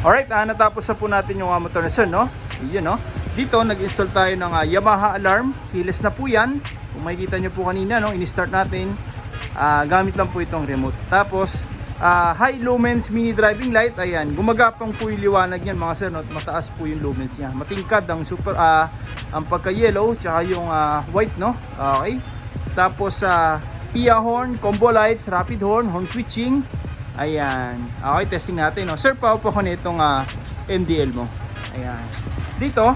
Alright, natapos na po natin yung motor na sir, no? Yun, no? Dito, nag-install tayo ng Yamaha alarm. Keyless na po yan. Kung makikita nyo po kanina, no? In-start natin. Gamit lang po itong remote. Tapos, high lumens mini driving light. Ayan, gumagapang po yung liwanag niyan mga sir, no? Mataas po yung lumens niya. Matingkad ang ang pagka-yellow, tsaka yung white, no? Okay. Tapos, PIA horn, combo lights, rapid horn, horn switching. Ayan. Okay, testing natin, no? Sir, paupo ko nitong MDL mo. Ayan. Dito,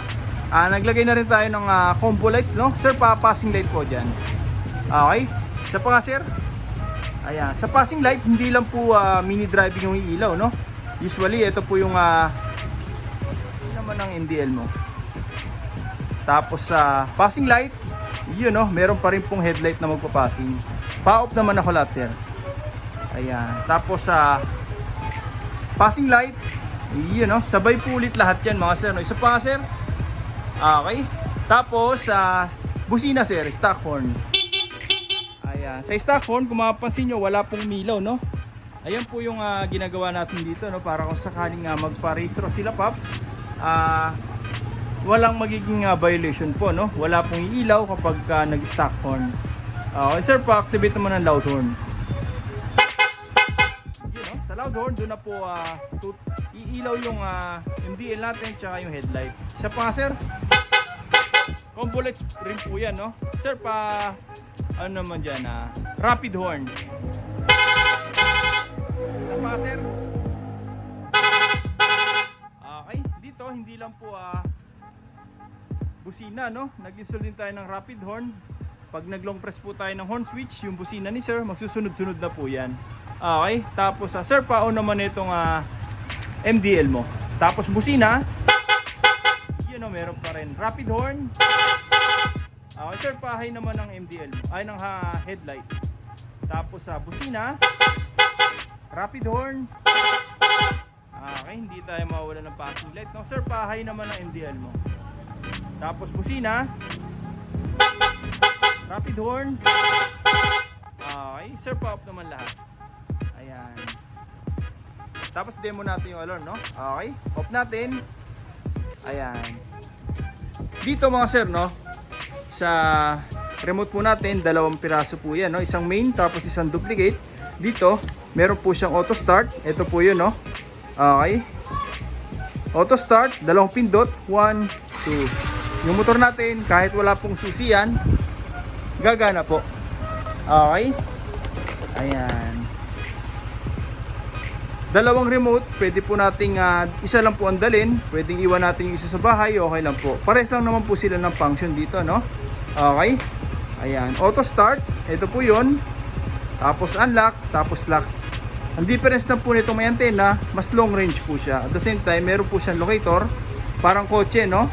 naglagay na rin tayo ng combo lights, no? Sir, passing light po dyan. Okay. Isa pa nga, sir. Ayan. Sa passing light, hindi lang po mini driving yung ilaw, no? Usually, ito po yung naman ng MDL mo. Tapos sa passing light, yun, no? Meron pa rin pong headlight na magpapassing. Pa-off naman ako lahat, sir. Ayan. Tapos sa passing light, yun, no? Sabay po ulit lahat yan mga sir, no? Isa pa sir. Okay. Tapos busina sir, stock horn. Ayan. Sa stock horn, kung mapapansin nyo, wala pong milaw, no? Ayan po yung ginagawa natin dito, no? Para kung sakaling magpa-restro sila paps, walang magiging violation po, no? Wala pong ilaw kapag nag-stock horn. Okay sir, pa-activate naman ang loud horn. Sa loud horn, doon na po iilaw yung MDL natin tsaka yung headlight. Isa pa nga sir, combo lights rin po yan, no? Sir, ano naman dyan, rapid horn. Isa pa nga sir. Okay, dito hindi lang po busina, no? Nag-install din tayo ng rapid horn. Pag nag-long press po tayo ng horn switch, yung busina ni sir, magsusunod-sunod na po yan. Okay, tapos sir, pa-on naman itong MDL mo. Tapos busina, yun o, meron pa rin rapid horn. Okay sir, pa-high naman ng MDL mo, ay ng headlight. Tapos busina, rapid horn. Okay, hindi tayo mawala ng passing light, no? Sir, pa-high naman ng MDL mo. Tapos busina, rapid horn. Okay, sir, pa-off naman lahat. Ayan. Tapos demo natin yung alarm, no? Okay, off natin. Ayan. Dito mga sir, no? Sa remote po natin, dalawang piraso po yan, no? Isang main, tapos isang duplicate. Dito, meron po siyang auto start. Ito po yun, no? Okay. Auto start, dalawang pindot. 1, 2. Yung motor natin, kahit wala pong susi yan, gagana po. Okay. Ayan. Dalawang remote, pwede po nating isa lang po ang dalhin, pwedeng iwan natin yung isa sa bahay, okay lang po. Pares lang naman po sila ng function dito, no? Okay. Ayan, auto start, ito po yun. Tapos unlock, tapos lock. Ang difference na po nitong may antena, mas long range po siya. At the same time, meron po siyang locator, parang kotse, no?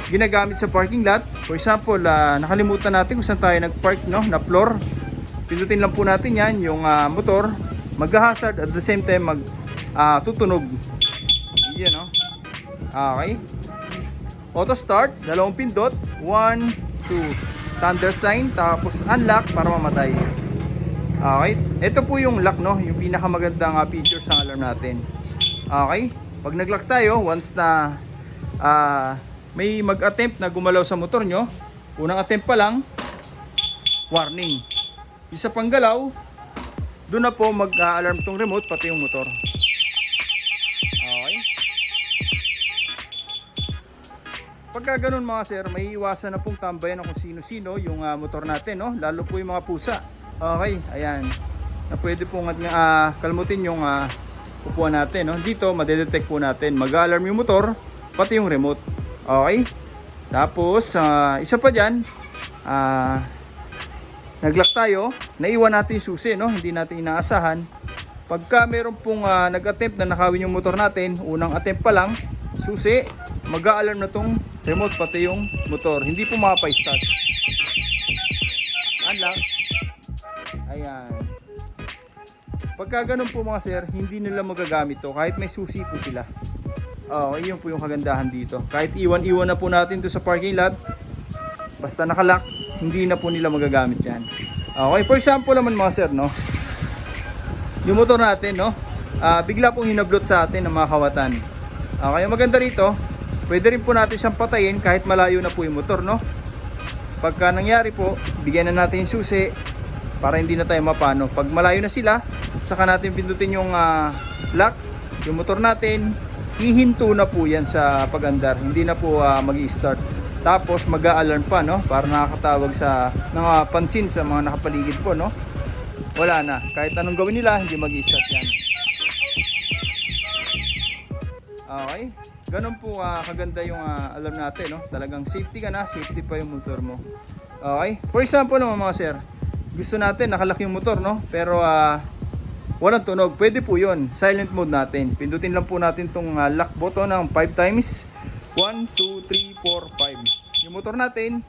Ginagamit sa parking lot. For example, nakalimutan natin kung saan tayo nagpark, no? Na floor. Pindutin lang po natin yan, yung motor mag-hazard, at the same time tutunog. Yan, no? Okay. Auto start, dalawang pindot. 1, 2. Thunder sign, tapos unlock para mamatay. Okay. Ito po yung lock, no? Yung pinakamagandang features ng alarm natin. Okay. Pag nag-lock tayo, once na may mag-attempt na gumalaw sa motor nyo, unang attempt pa lang, warning. Isa pang galaw, doon na po mag-alarm tong remote, pati yung motor. Okay. Pagka ganun mga sir, may iwasan na pong tambayan kung sino-sino yung motor natin, no? Lalo po yung mga pusa. Okay, ayan. Na pwede pong kalmutin yung upuan natin, no? Dito, madedetect po natin. Mag-alarm yung motor, pati yung remote. Okay. Tapos, isa pa dyan, nag-lock tayo, naiwan natin yung susi, no? Hindi natin inaasahan. Pagka meron pong nag-attempt na nakawin yung motor natin, unang attempt pa lang, susi, mag-a-alarm na tong remote pati yung motor. Hindi po makapa-start. Unlock. Ayan. Pagka ganun po mga sir, hindi nila magagamit to kahit may susi po sila. Yun po yung kagandahan dito. Kahit iwan-iwan na po natin to sa parking lot, basta nakalock, hindi na po nila magagamit yan. Okay, for example naman mga sir, no? Yung motor natin, no? Bigla pong hinablot sa atin ng mga kawatan. Okay, ang maganda rito, pwede rin po natin siyang patayin kahit malayo na po yung motor, no? Pagka nangyari po, bigyan na natin yung susi para hindi na tayo mapano. Pag malayo na sila, saka natin pindutin yung lock, yung motor natin, hihinto na po yan sa pag-andar. Hindi na po mag-i-start. Tapos mag-a-alarm pa, no? Para nakakatawag sa pansin sa mga nakapaligid po, no? Wala na. Kahit anong gawin nila, hindi mag-i-start yan. Okay. Ganun po kaganda yung alarm natin, no? Talagang safety ka na, safety pa yung motor mo. Okay. For example naman mga sir, gusto natin nakalak yung motor, no? Pero walang tunog. Pwede po yun. Silent mode natin. Pindutin lang po natin tong lock button ng 5 times. 1, 2, 3, 4, 5. Yung motor natin,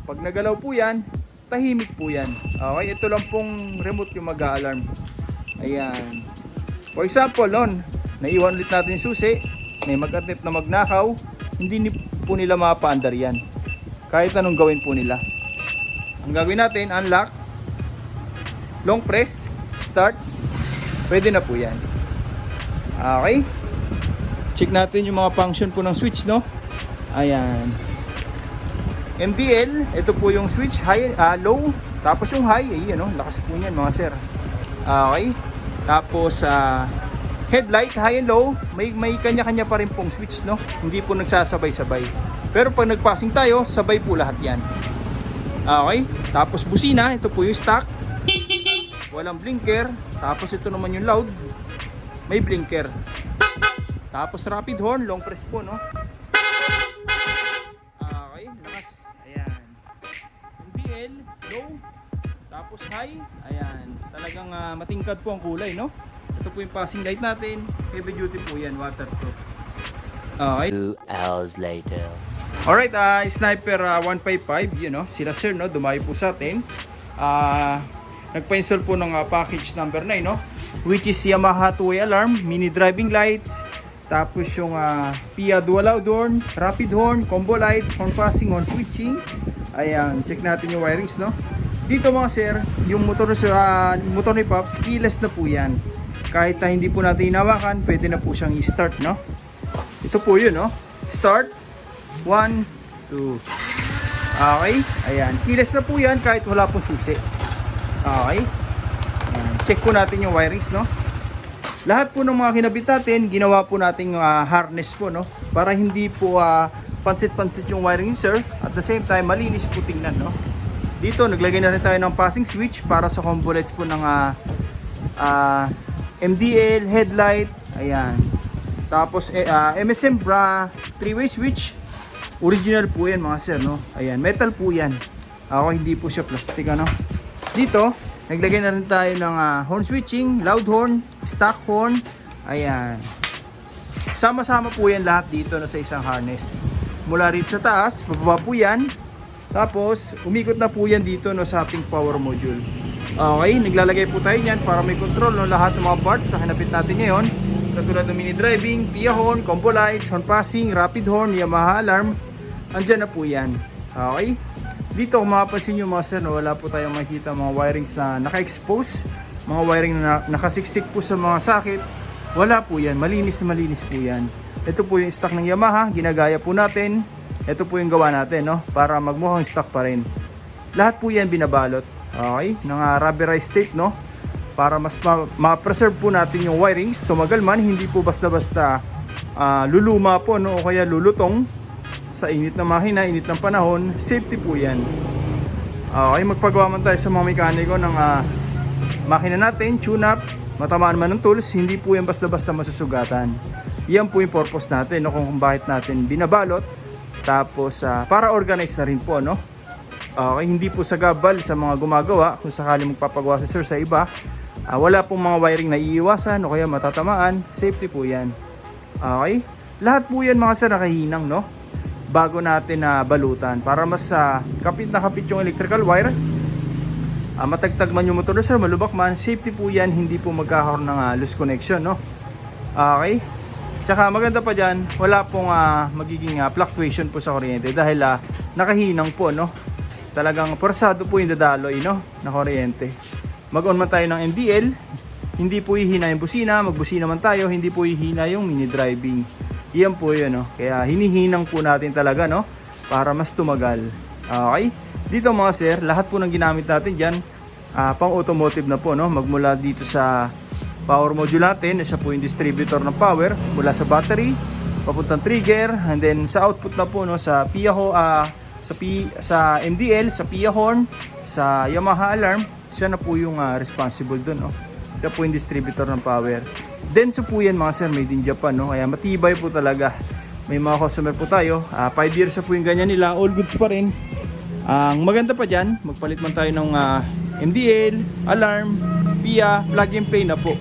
pag nagalaw po yan, tahimik po yan. Okay, ito lang pong remote yung mag-a-alarm. Ayan. For example, nun, naiwan ulit natin yung susi, may mag-attempt na magnakaw, hindi po nila mapaandar yan. Kahit anong gawin po nila. Ang gagawin natin, unlock, long press, start, pwede na po yan. Okay. Check natin yung mga function po ng switch, no? Ayan. MDL, ito po yung switch, high, low, tapos yung high, ayan, no? Lakas po niyan mga sir. Okay. Tapos headlight, high and low, may kanya-kanya pa rin pong switch, no? Hindi po nagsasabay-sabay. Pero pag nagpassing tayo, sabay po lahat yan. Okay. Tapos busina, ito po yung stock. Walang blinker. Tapos ito naman yung loud, may blinker. Tapos rapid horn, long press po, no? Okay, lakas. Ayan. MDL, low. Tapos high. Ayan. Talagang matingkad po ang kulay, no? Ito po yung passing light natin. Heavy duty po yan, waterproof. Okay. 2 hours later. Alright, Sniper 155, yun, no? Sila sir, no? Dumayo po sa atin. Nagpa-install po ng package number 9, no? Which is Yamaha 2-way alarm, mini driving lights, tapos yung PIA dual loud horn, rapid horn, combo lights, horn passing, horn switching. Ayan, check natin yung wirings, no? Dito mga sir, yung motor ni Pops, keyless na po yan. Kahit hindi po natin hinawakan, pwede na po siyang i-start, no? Ito po yun, no? Start. 1, 2. Okay, ayan. Keyless na po yan kahit wala pong susi. Okay. Ayan. Check po natin yung wirings, no? Lahat po ng mga kinabit natin, ginawa po nating harness po, no? Para hindi po pansit-pansit yung wiring sir. At the same time, malinis po tingnan, no? Dito, naglagay na rin tayo ng passing switch para sa combo lights po ng MDL, headlight. Ayan. Tapos, MSM bra, 3-way switch. Original po yan mga sir, no? Ayan, metal po yan. Ako, hindi po siya plastic, ano? Dito, naglagay na rin tayo ng horn switching, loud horn, stock horn. Ayan. Sama-sama po yan lahat dito, no, sa isang harness. Mula rito sa taas, bababa po yan. Tapos, umikot na po yan dito, no, sa ating power module. Okay, naglalagay po tayo niyan para may control, no, lahat ng mga parts na kinabit natin ngayon. Katulad ng mini driving, PIA horn, combo lights, horn passing, rapid horn, Yamaha alarm. Andyan na po yan. Okay. Dito kung mapapansin nyo mga sir, no, wala po tayong makikita mga wirings na naka-expose, mga wiring na nakasiksik po sa mga sakit. Wala po yan, malinis na malinis po yan. Ito po yung stock ng Yamaha, ginagaya po natin. Ito po yung gawa natin, no, para magmukhang stock pa rin. Lahat po yan binabalot, okay, ng rubberized tape, no, para mas ma-preserve po natin yung wirings. Tumagal man, hindi po basta-basta luluma po, no, o kaya lulutong. Sa init na makina, init ng panahon, safety po yan. Okay, magpagawa man tayo sa mga mekaniko ng makina natin, tune-up, matamaan man ng tools, hindi po yan basta-basta masusugatan. Yan po yung purpose natin, no, kung bakit natin binabalot. Tapos, para organize na rin po, no? Okay, hindi po sa gabal sa mga gumagawa, kung sakali magpapagawa sa sir sa iba. Wala pong mga wiring na iiwasan o kaya matatamaan, safety po yan. Okay, lahat po yan mga sir nakahinang, no? Bago natin balutan para mas kapit na kapit yung electrical wire. Matagtag man yung motor na sir, malubak man, safety po yan, hindi po magkakaroon ng loose connection, no? Okay. Tsaka maganda pa dyan, wala pong magiging fluctuation po sa kuryente dahil nakahinang po, no? Talagang persado po yung dadaloy, no, na kuryente. Mag-on man tayo ng MDL, hindi po ihina yung busina, magbusina man tayo, hindi po ihina yung mini driving. Yan po yun, no? Kaya hinihinang po natin talaga, no? Para mas tumagal. Okay? Dito mga sir, lahat po ng ginamit natin dyan, pang automotive na po, no? Magmula dito sa power module natin, siya po yung distributor ng power mula sa battery, papuntang trigger, and then sa output na po, no? Sa sa MDL, sa PIA horn, sa Yamaha alarm, siya na po yung responsible dun, no? Siya po yung distributor ng power. Denso po yan mga sir, made in Japan, no? Kaya matibay po talaga. May mga customer po tayo, 5 years na po yung ganyan nila, all goods pa rin. Ang maganda pa dyan, magpalit man tayo ng MDL, alarm, PIA, plug and play na po.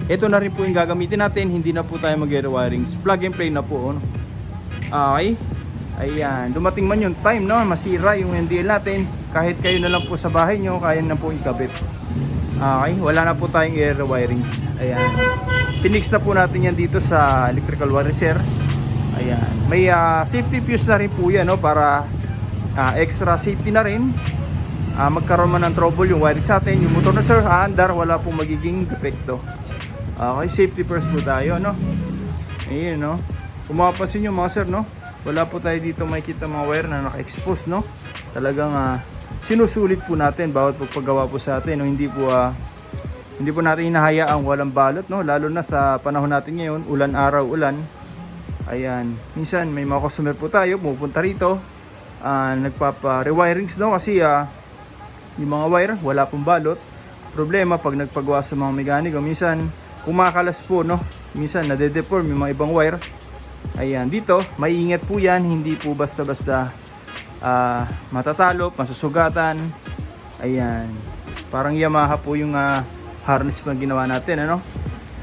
Ito na rin po yung gagamitin natin, hindi na po tayo mag-rewirings, plug and play na po, no? Okay, ayan, dumating man yung time, no? Masira yung MDL natin, kahit kayo na lang po sa bahay nyo, kaya na po ikabit. Okay, wala na po tayong wirings. Ayan, pinix na po natin yan dito sa electrical washer. Ayan, may safety fuse na rin po yan, no? Para extra safety na rin. Magkaroon man ng trouble yung wiring sa atin, yung motor na sir, andar, wala pong magiging depekto. Okay, safety first po tayo, no? Ayan, no? Kung mapapansin nyo mga sir, no? Wala po tayo dito makikita mga wire na naka-expose, no? Talagang sinusulit po natin bawat pagpagawa po sa atin, no? Hindi po natin hinahayaang walang balot, no? Lalo na sa panahon natin ngayon, ulan araw, ulan. Ayan, minsan may mga customer po tayo pumupunta rito, nagpapa-rewirings, no? Kasi yung mga wire wala pong balot. Problema pag nagpagawa sa mga mekaniko, minsan kumakalas po, no? Minsan nade-deform yung mga ibang wire. Ayan, dito maiingat po yan, hindi po basta-basta matatalop, masusugatan. Ayan, parang Yamaha po yung harness na ginawa natin, ano?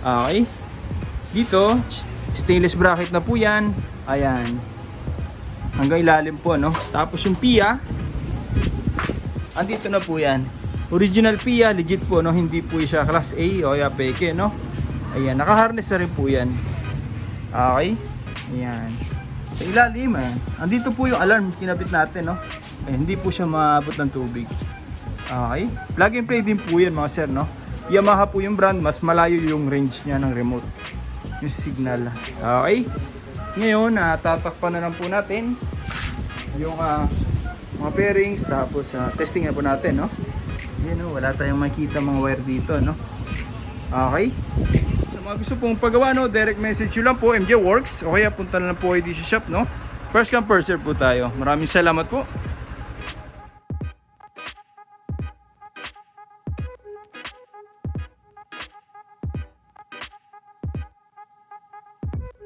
Okay, dito stainless bracket na po yan. Ayan, hanggang ilalim po, no? Tapos yung PIA, andito na po yan. Original PIA, legit po, no? Hindi po siya class A o ya peke, no? Ayan, naka-harness na rin po yan. Okay, ayan. Sa ilalim, andito po yung alarm kinabit natin, no? Hindi po siya maabot ng tubig. Okay, plug and play din po yan mga sir, no? Yamaha po yung brand, mas malayo yung range niya ng remote, yung signal. Okay, ngayon tatakpan na lang po natin yung mga bearings, tapos testing na po natin, no? Yan, no? Wala tayong makita mga wire dito, no? Okay, sa mga gusto pong pagawa, no, direct message nyo lang po, MJ Works, o kaya punta na lang po kayo dito sa shop, no? First come first serve po tayo. Maraming salamat po.